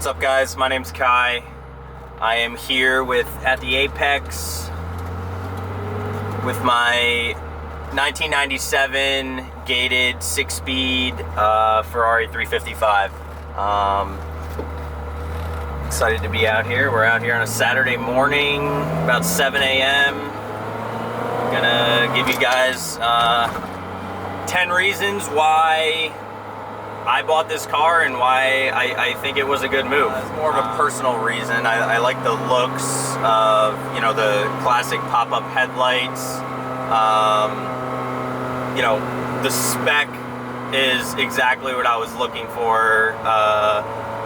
What's up, guys? My name's Kai. I am here at the Apex with my 1997 gated 6-speed Ferrari 355. Excited to be out here. We're out here on a Saturday morning, about 7 a.m. Gonna give you guys 10 reasons why I bought this car and why I think it was a good move. It's more of a personal reason. I like the looks of, the classic pop-up headlights. The spec is exactly what I was looking for.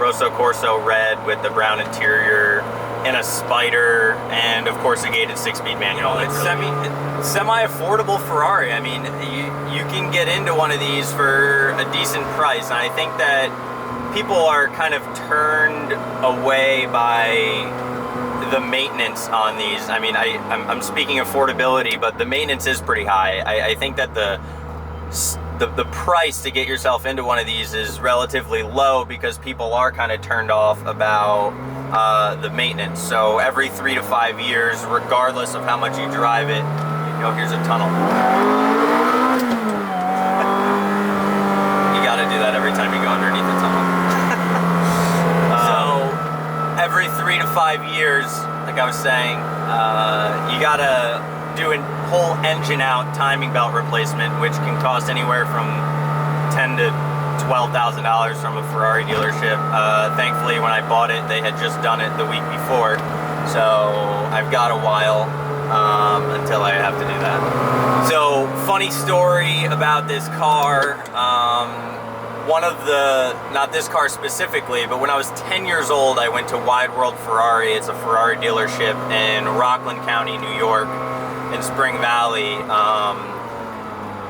Rosso Corso red with the brown interior and a Spider, and of course a gated 6-speed manual. It's semi-affordable Ferrari. I mean, you can get into one of these for a decent price, and I think that people are kind of turned away by the maintenance on these. I mean, I'm speaking affordability, but the maintenance is pretty high. I think that the price to get yourself into one of these is relatively low because people are kind of turned off about the maintenance. So every 3 to 5 years, regardless of how much you drive it, here's a tunnel. You gotta do that every time you go underneath the tunnel. So every 3 to 5 years, like I was saying, you gotta do a whole engine out timing belt replacement, which can cost anywhere from $10,000 to $12,000 from a Ferrari dealership. Thankfully, when I bought it, they had just done it the week before, so I've got a while until I have to do that. So, funny story about this car. Not this car specifically, but when I was 10 years old, I went to Wide World Ferrari. It's a Ferrari dealership in Rockland County, New York, in Spring Valley.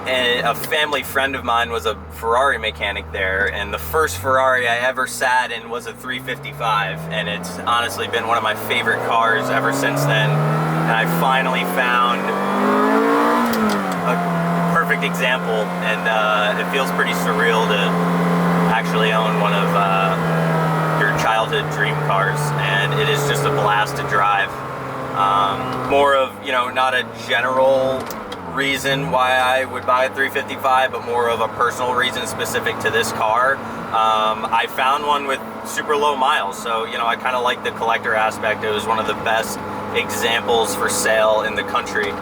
And a family friend of mine was a Ferrari mechanic there, and the first Ferrari I ever sat in was a 355, and it's honestly been one of my favorite cars ever since then. And I finally found a perfect example, and it feels pretty surreal to actually own one of your childhood dream cars, and it is just a blast to drive. More of, not a general reason why I would buy a 355, but more of a personal reason specific to this car. I found one with super low miles, so I kind of like the collector aspect. It was one of the best examples for sale in the country.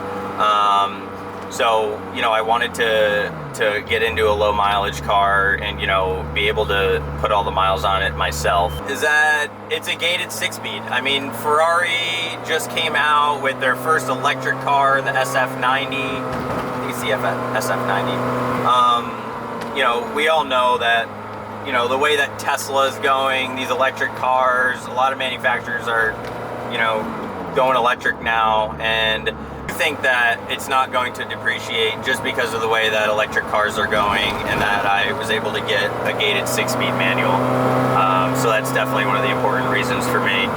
So I wanted to get into a low mileage car and be able to put all the miles on it myself. Is that it's a gated 6-speed. I mean, Ferrari just came out with their first electric car, the SF90. I think it's the SF90. We all know that the way that Tesla is going, these electric cars, a lot of manufacturers are going electric now, and I think that it's not going to depreciate just because of the way that electric cars are going, and that I was able to get a gated 6-speed manual. So that's definitely one of the important reasons for me.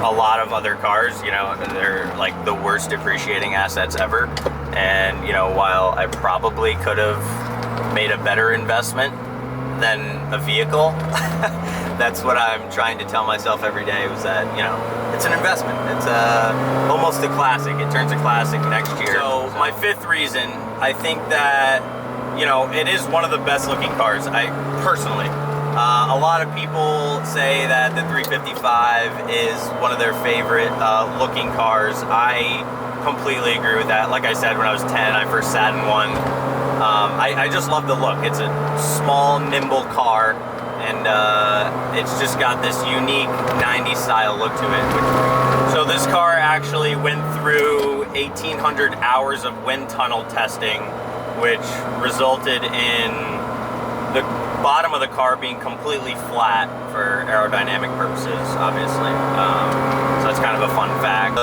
A lot of other cars, they're like the worst depreciating assets ever. And, while I probably could have made a better investment than a vehicle, that's what I'm trying to tell myself every day, was that, it's an investment. It's almost a classic. It turns a classic next year. So my fifth reason, I think that, it is one of the best looking cars. Personally, a lot of people say that the 355 is one of their favorite looking cars. I completely agree with that. Like I said, when I was 10, I first sat in one. I just love the look. It's a small, nimble car, and it's just got this unique 90s style look to it. So this car actually went through 1,800 hours of wind tunnel testing, which resulted in the bottom of the car being completely flat for aerodynamic purposes, obviously. So that's kind of a fun fact.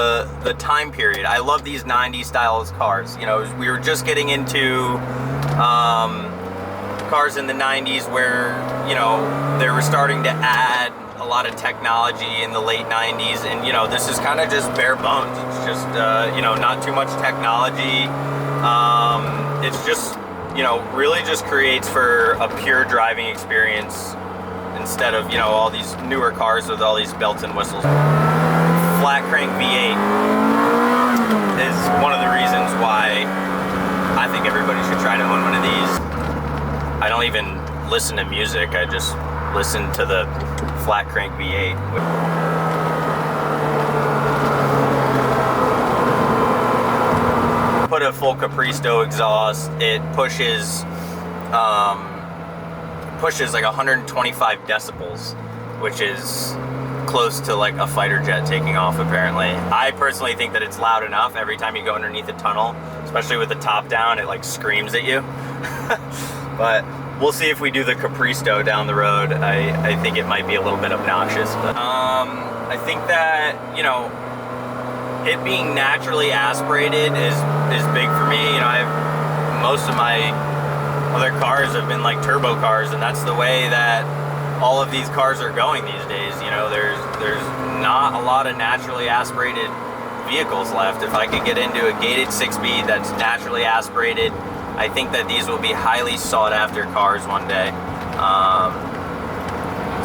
The time period. I love these 90s styles cars. We were just getting into cars in the 90s where, they were starting to add a lot of technology in the late 90s, and, this is kind of just bare bones. It's just, not too much technology. It's just, really just creates for a pure driving experience instead of, you know, all these newer cars with all these belts and whistles. Flat crank V8 is one of the reasons why I think everybody should try to own one of these. I don't even listen to music, I just listen to the flat crank V8. Put a full Capristo exhaust. It pushes like 125 decibels, which is close to like a fighter jet taking off apparently. I personally think that it's loud enough every time you go underneath a tunnel, especially with the top down, it like screams at you. But we'll see if we do the Capristo down the road. I think it might be a little bit obnoxious. But, I think that, you know, it being naturally aspirated is big for me. You know, most of my other cars have been like turbo cars, and that's the way that all of these cars are going these days. You know, there's not a lot of naturally aspirated vehicles left. If I could get into a gated 6-speed that's naturally aspirated, I think that these will be highly sought after cars one day.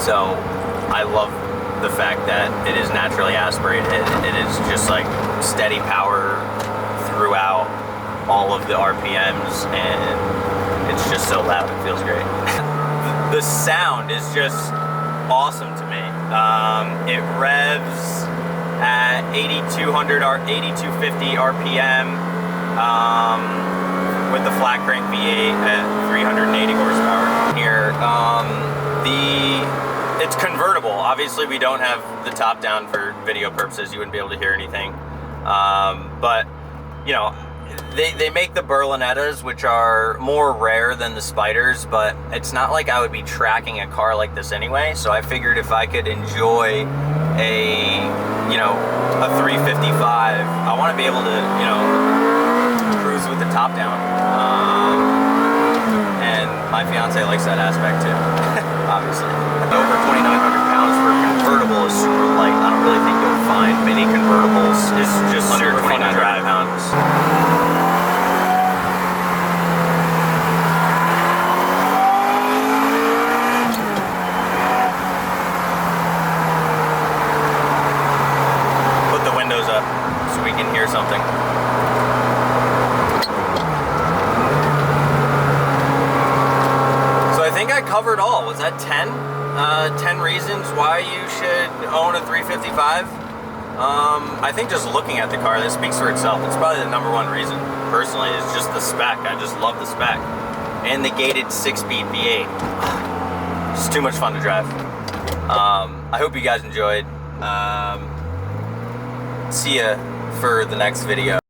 So I love the fact that it is naturally aspirated. It is just like steady power throughout all of the RPMs, and it's just so loud, it feels great. The sound is just awesome to me. It revs at 8200 or 8250 RPM with the flat crank V8 at 380 horsepower. Here, it's convertible. Obviously, we don't have the top down for video purposes. You wouldn't be able to hear anything. But you know, they make the Berlinettas, which are more rare than the Spiders, but it's not like I would be tracking a car like this anyway. So I figured if I could enjoy a 355, I want to be able to, you know, cruise with the top down. And my fiance likes that aspect too, obviously. Over 2,900 pounds for a convertible is super light. I don't really think you'll find many convertibles. It's just super 2,900 pounds. Put the windows up so we can hear something. So I think I covered all. Was that 10? 10 reasons why you should own a 355. I think just looking at the car, that speaks for itself. It's probably the #1 reason, personally, is just the spec. I just love the spec. And the gated 6-speed V8. It's too much fun to drive. I hope you guys enjoyed. See ya for the next video.